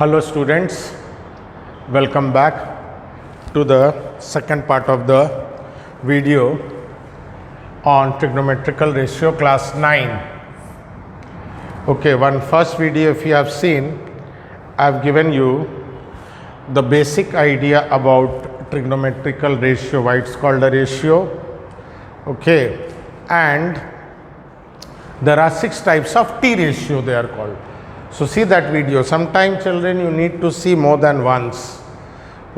Hello students, welcome back to the second part of the video on trigonometrical ratio class 9. Okay, one first video if you have seen, I have given you the basic idea about trigonometrical ratio, why it's called a ratio. Okay, and there are 6 types of T ratio they are called. So see that video. Sometimes children you need to see more than once.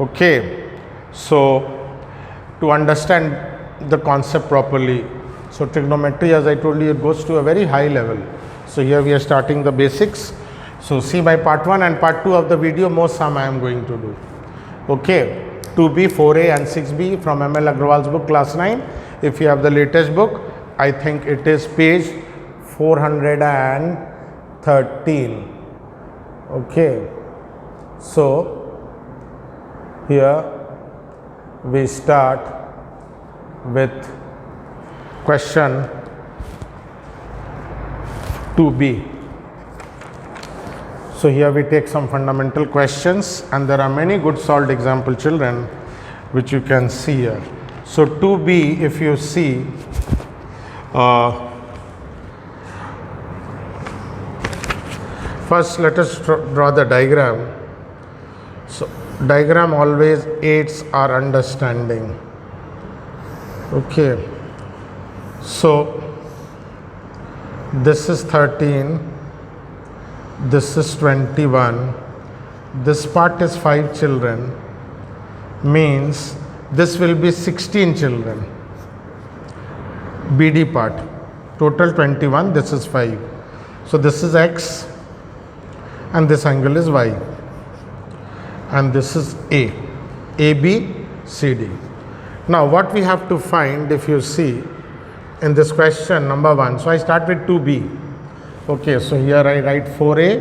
Okay, so to understand the concept properly. So trigonometry, as I told you, it goes to a very high level. So here we are starting the basics. So see my part 1 and part 2 of the video, more sum I am going to do. Okay, 2B, 4A and 6B from ML Agrawal's book class 9. If you have the latest book, I think it is page 413. Okay, so here we start with question 2B. So here we take some fundamental questions and there are many good solved example children which you can see here. So 2B, if you see, first let us draw the diagram. So diagram always aids our understanding. Okay, so this is 13, this is 21, this part is 5 children, means this will be 16 children. BD part, total 21, this is 5. So this is X and this angle is Y and this is A, AB, CD. Now what we have to find, if you see in this question number 1, so I start with 2B. Okay, so here I write 4A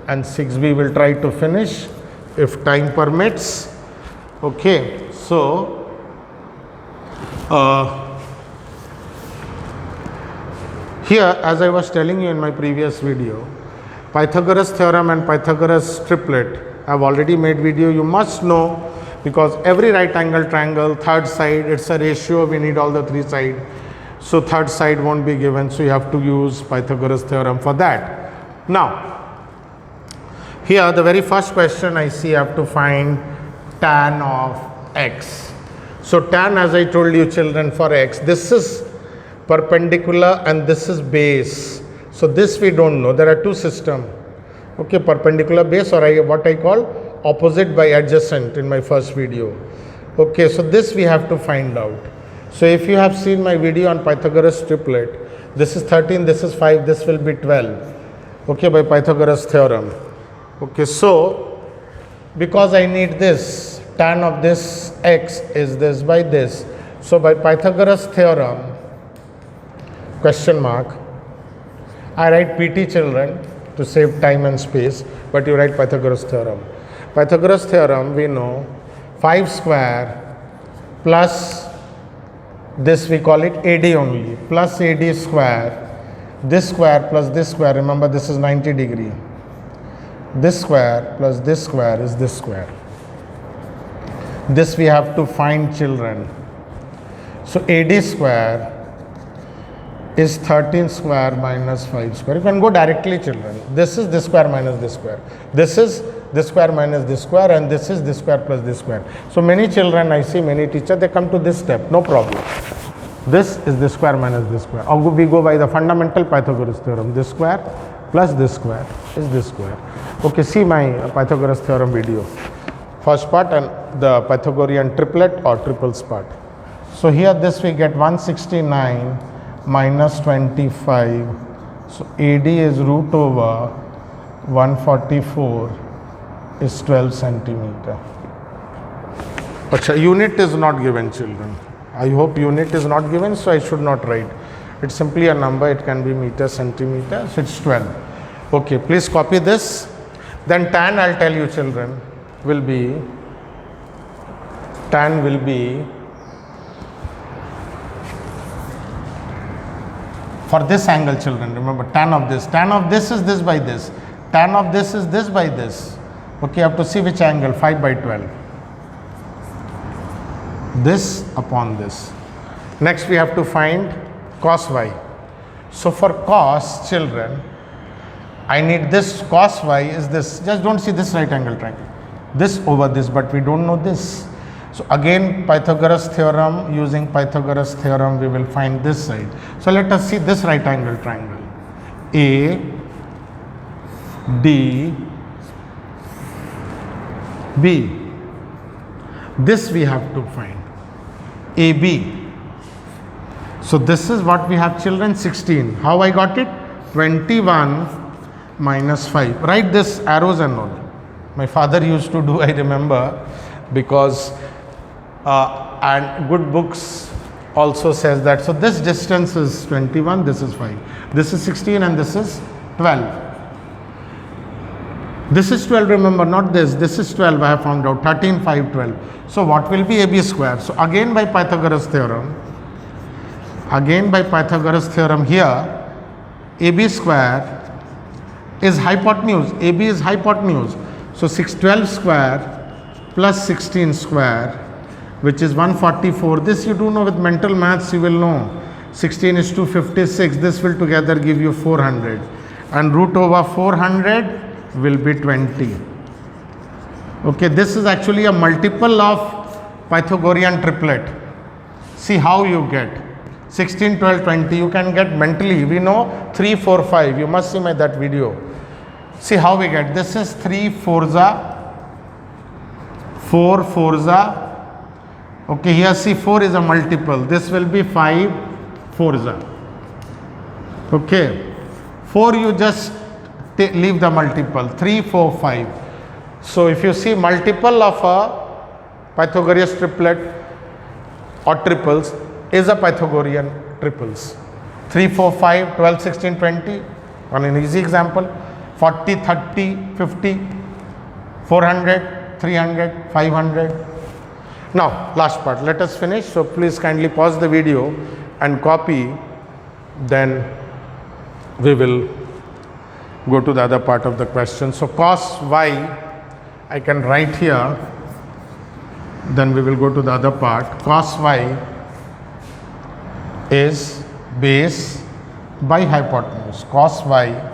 and 6B will try to finish if time permits. Okay, so here, as I was telling you in my previous video, Pythagoras theorem and Pythagoras triplet, I have already made video, you must know, because every right angle triangle, third side, it's a ratio, we need all the 3 sides. So third side won't be given, so you have to use Pythagoras theorem for that. Now, here the very first question I see, I have to find tan of x. So tan, as I told you children, for x, this is perpendicular and this is base. So this we don't know. There are 2 systems. Okay, perpendicular base or what I call opposite by adjacent in my first video. Okay, so this we have to find out. So if you have seen my video on Pythagoras triplet, this is 13, this is 5, this will be 12. Okay, by Pythagoras theorem. Okay, so because I need this, tan of this x is this by this. So by Pythagoras theorem, question mark, I write PT children to save time and space, but you write Pythagoras theorem. Pythagoras theorem, we know 5 square plus this we call it AD only, plus AD square, this square plus this square, remember this is 90 degree. This square plus this square is this square. This we have to find children. So AD square is 13 square minus 5 square. You can go directly children. This is this square minus this square. This is this square minus this square and this is this square plus this square. So many children I see, many teachers, they come to this step, no problem. This is this square minus this square. Or we go by the fundamental Pythagoras theorem. This square plus this square is this square. Okay, see my Pythagoras theorem video. First part and the Pythagorean triplet or triples part. So here this we get 169 minus 25. So AD is root over 144 is 12 centimeter. Achha, unit is not given children. I hope unit is not given, so I should not write. It's simply a number, it can be meter, centimeter, so it's 12. Okay, please copy this. Then tan, I'll tell you children, will be, tan will be for this angle children, remember tan of this is this by this, tan of this is this by this, Okay, you have to see which angle, 5 by 12. This upon this. Next we have to find cos y. So for cos, children, I need this cos y is this. Just don't see this right angle triangle. This over this, but we don't know this. So again, Pythagoras theorem, using Pythagoras theorem, we will find this side. So let us see this right angle triangle. A, D, B. This we have to find. AB. So this is what we have, children, 16. How I got it? 21 minus 5. Write this arrows and all. My father used to do, I remember, because and good books also says that. So this distance is 21, this is 5. This is 16 and this is 12. This is 12, remember, not this. This is 12, I have found out. 13, 5, 12. So what will be AB square? So again by Pythagoras theorem, here, AB square is hypotenuse. AB is hypotenuse. So 612 square plus 16 square, which is 144. This you do know with mental maths, you will know. 16 is 256. This will together give you 400. And root over 400 will be 20. Okay, this is actually a multiple of Pythagorean triplet. See how you get 16, 12, 20. You can get mentally. We know 3, 4, 5. You must see that video. See how we get. This is 3 4s, 4 4s. Okay, here see 4 is a multiple. This will be 5 4s. Okay, 4 you just leave the multiple. 3, 4, 5. So if you see multiple of a Pythagorean triplet or triples is a Pythagorean triples. 3, 4, 5, 12, 16, 20. One an easy example. 40, 30, 50, 400, 300, 500. Now last part, let us finish. So please kindly pause the video and copy, then we will go to the other part of the question. So cos y I can write here, then we will go to the other part. Cos y is base by hypotenuse. Cos y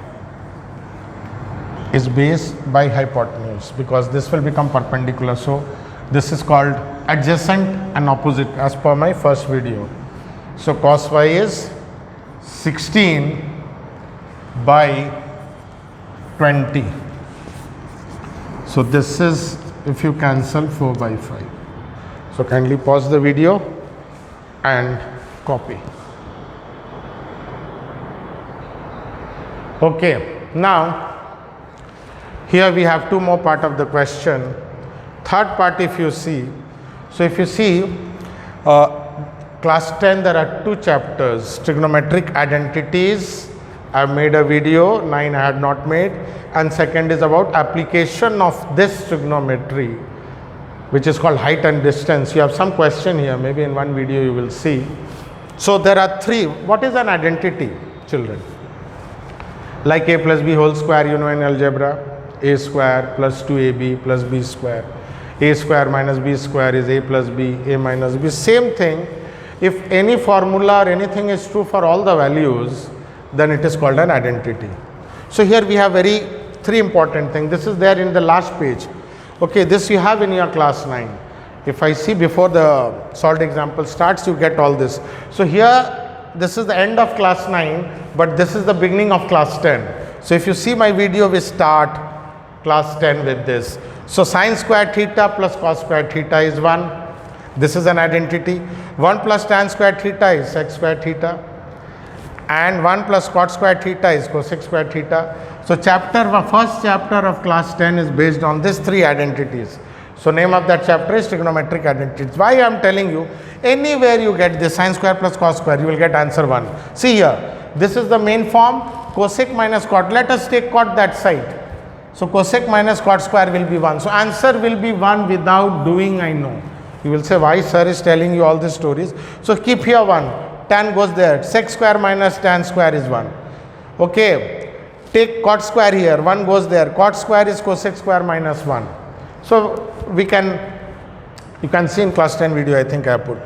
is base by hypotenuse, because this will become perpendicular. So this is called adjacent and opposite as per my first video. So cos y is 16 by 20. So this is, if you cancel, 4 by 5. So kindly pause the video and copy. Okay, now here we have two more part of the question. Third part, if you see, so if you see class 10, there are two chapters. Trigonometric identities, I have made a video. 9 I had not made. And second is about application of this trigonometry, which is called height and distance. You have some question here, maybe in one video you will see. So there are three. What is an identity, children? Like a plus b whole square, you know in algebra. A square plus 2ab plus b square. A square minus b square is a plus b, a minus b. Same thing. If any formula or anything is true for all the values, then it is called an identity. So here we have three important things. This is there in the last page. Okay, this you have in your class 9. If I see before the solved example starts, you get all this. So here, this is the end of class 9, but this is the beginning of class 10. So if you see my video, we start class 10 with this. So sine square theta plus cos square theta is 1. This is an identity. 1 plus tan square theta is sec square theta. And 1 plus cot square theta is cosec square theta. So first chapter of class 10 is based on these three identities. So name of that chapter is trigonometric identities. Why I am telling you, anywhere you get this sine square plus cos square, you will get answer 1. See here, this is the main form, cosec minus cot. Let us take cot that side. So cosec minus cot square will be 1. So answer will be 1 without doing, I know. You will say, why sir is telling you all these stories? So keep here 1. Tan goes there. Sec square minus tan square is 1. Okay. take cot square here, 1 goes there, cot square is cosec square minus 1. So we can, you can see in class 10 video I think I put.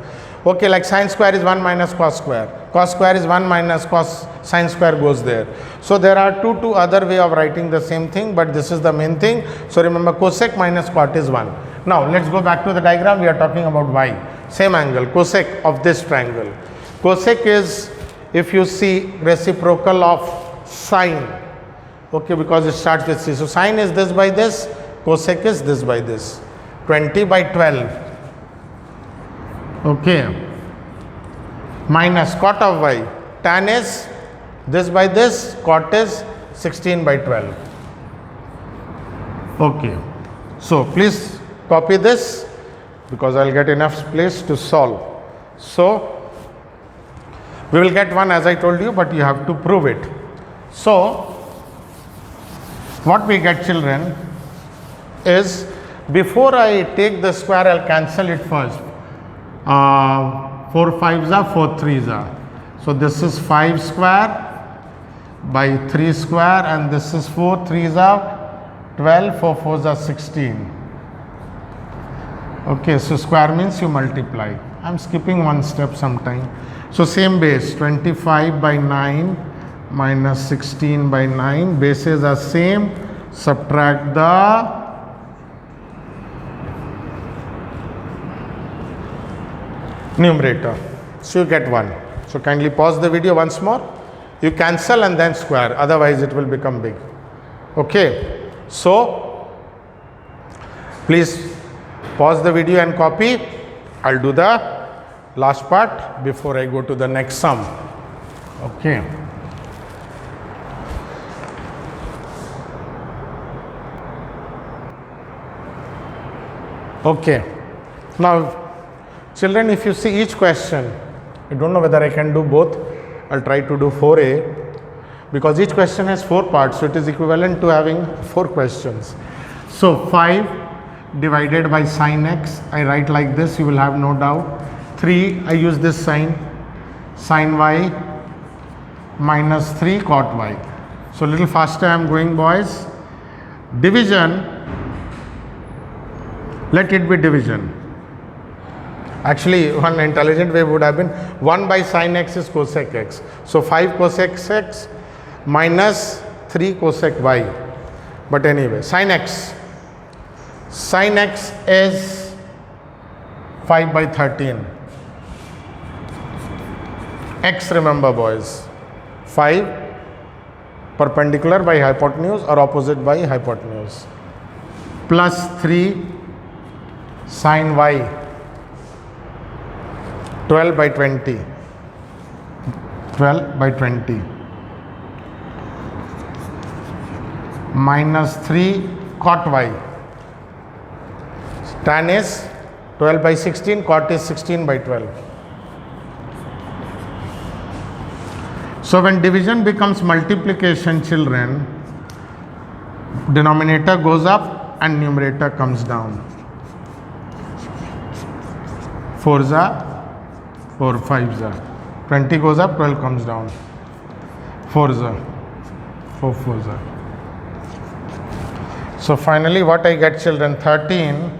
Okay, like sine square is 1 minus cos square is 1 minus cos, sine square goes there. So there are two other way of writing the same thing, but this is the main thing. So remember cosec minus cot is 1. Now let's go back to the diagram. We are talking about y, same angle, cosec of this triangle. Cosec is, if you see, reciprocal of sine, okay, because it starts with c. So sine is this by this, cosec is this by this, 20 by 12. Okay, minus cot of y, tan is this by this, cot is 16 by 12. Okay, so please copy this because I'll get enough place to solve. So we will get one as I told you, but you have to prove it. So what we get, children, is before I take the square, I'll cancel it first. 4 5s are 4 3s are. So this is 5 square by 3 square, and this is 4 3s are 12, 4 4s are 16. Okay, so square means you multiply. I'm skipping one step sometime. So same base, 25 by 9 minus 16 by 9, bases are same, subtract the numerator. So you get 1. So kindly pause the video once more. You cancel and then square, otherwise it will become big. Okay. So please pause the video and copy. I'll do the last part before I go to the next sum. Okay. Okay. Now children, if you see each question, I don't know whether I can do both. I'll try to do 4a because each question has 4 parts, so it is equivalent to having 4 questions. So 5 divided by sine x, I write like this, you will have no doubt. 3, I use this sign, sine y minus 3 cot y. So little faster I am going, boys. Division, let it be division. Actually, one intelligent way would have been 1 by sine x is cosec x. So 5 cosec x minus 3 cosec y. But anyway, sine x. Sine x is 5 by 13. X, remember boys, 5 perpendicular by hypotenuse or opposite by hypotenuse, plus 3 sine y, 12 by 20, 12 by 20, minus 3 cot y, tan is 12 by 16, cot is 16 by 12. So when division becomes multiplication, children, denominator goes up and numerator comes down. 4s are 4, 5s are 20 goes up, 12 comes down. 4s are 4, 4s are. So finally what I get, children, 13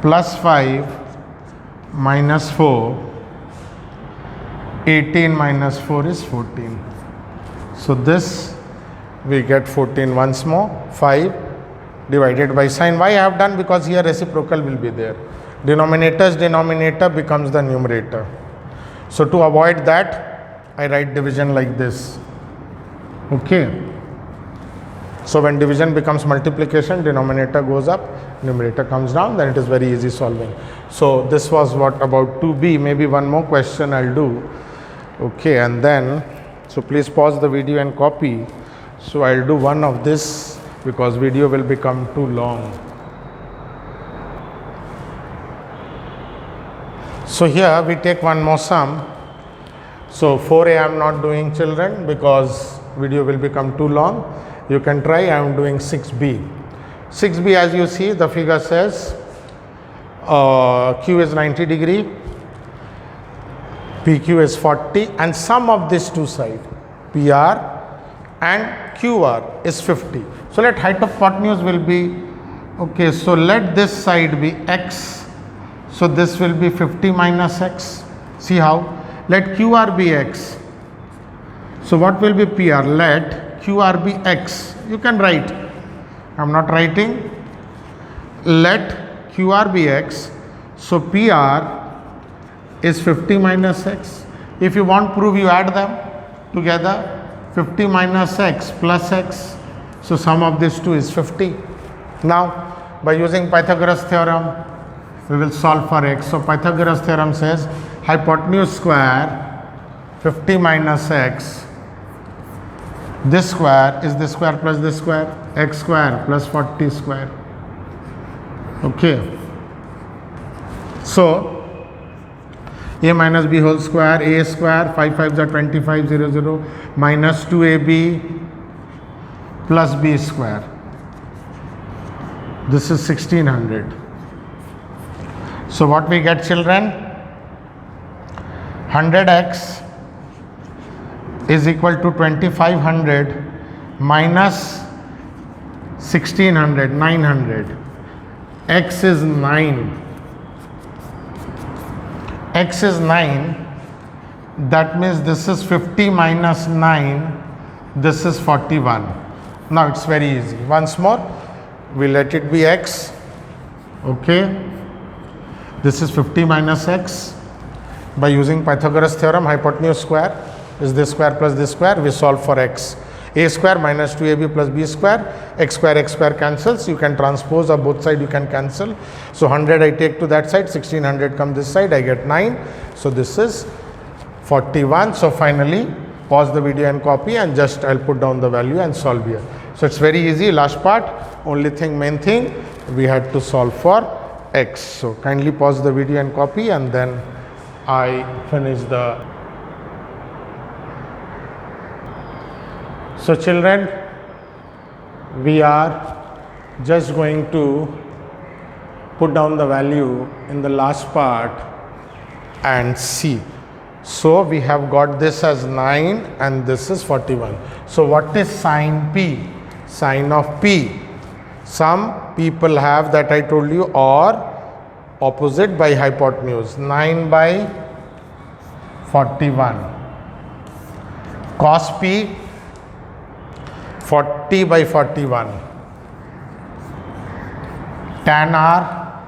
plus 5 minus 4, 18 minus 4 is 14. So this we get 14 once more. 5 divided by sine y I have done because here reciprocal will be there. Denominator's denominator becomes the numerator. So to avoid that, I write division like this. Okay. So when division becomes multiplication, denominator goes up, numerator comes down, then it is very easy solving. So this was what about 2b. Maybe one more question I'll do. Okay, and then, so please pause the video and copy. So I'll do one of this because video will become too long. So here we take one more sum. So 4a I am not doing, children, because video will become too long. You can try. I am doing 6b. 6b, as you see, the figure says q is 90 degree, PQ is 40, and sum of these two sides, PR and QR is 50. So let height of hypotenuse will be, okay, so let this side be x. So this will be 50 minus x. See how? Let QR be x. So what will be PR? Let QR be x. You can write. I am not writing. Let QR be x. So PR is 50 minus x. If you want proof, you add them together. 50 minus x plus x. So sum of these two is 50. Now by using Pythagoras theorem, we will solve for x. So Pythagoras theorem says hypotenuse square 50 minus x. This square is this square plus this square, x square plus 40 square. Okay. So a minus b whole square, a square, 5 5s are 25, 0 0, minus 2ab plus b square. This is 1600. So what we get, children? 100x is equal to 2500 minus 1600, 900. X is 9. X is 9. That means this is 50 minus 9. This is 41. Now it's very easy. Once more, we let it be x. Okay. This is 50 minus x. By using Pythagoras theorem, hypotenuse square is this square plus this square. We solve for x. A square minus 2ab plus b square, x square cancels. You can transpose, or both side you can cancel. So 100 I take to that side, 1600 come this side, I get 9. So this is 41. So finally pause the video and copy, and just I'll put down the value and solve here. So it's very easy. Last part, only thing, main thing, we had to solve for x. So kindly pause the video and copy, and then I finish the. So children, we are just going to put down the value in the last part and see. So we have got this as 9 and this is 41. So what is sine P? Sine of P. Some people have that I told you, or opposite by hypotenuse. 9 by 41. Cos P, 40 by 41. Tan R,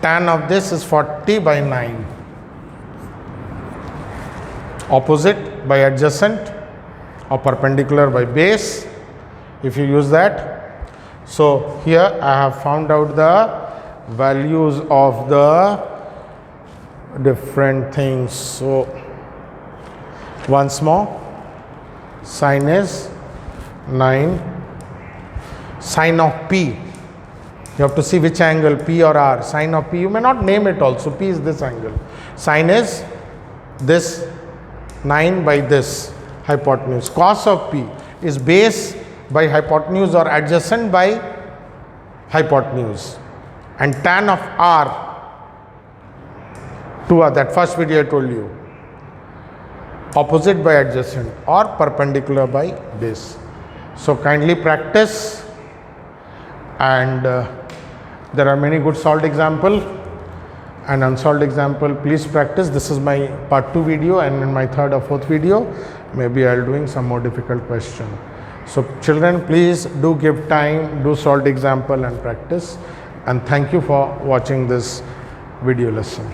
tan of this is 40 by 9. Opposite by adjacent, or perpendicular by base, if you use that. So here I have found out the values of the different things. So once more, sine is 9. Sine of P, you have to see which angle, P or R. Sine of P, you may not name it also. P is this angle. Sine is this 9 by this hypotenuse. Cos of P is base by hypotenuse or adjacent by hypotenuse. And tan of R, that first video I told you, opposite by adjacent or perpendicular by base. So kindly practice, and there are many good solved example and unsolved example. Please practice. This is my part 2 video, and in my third or fourth video maybe I'll doing some more difficult question. So children, please do give time, do solved example and practice, and thank you for watching this video lesson.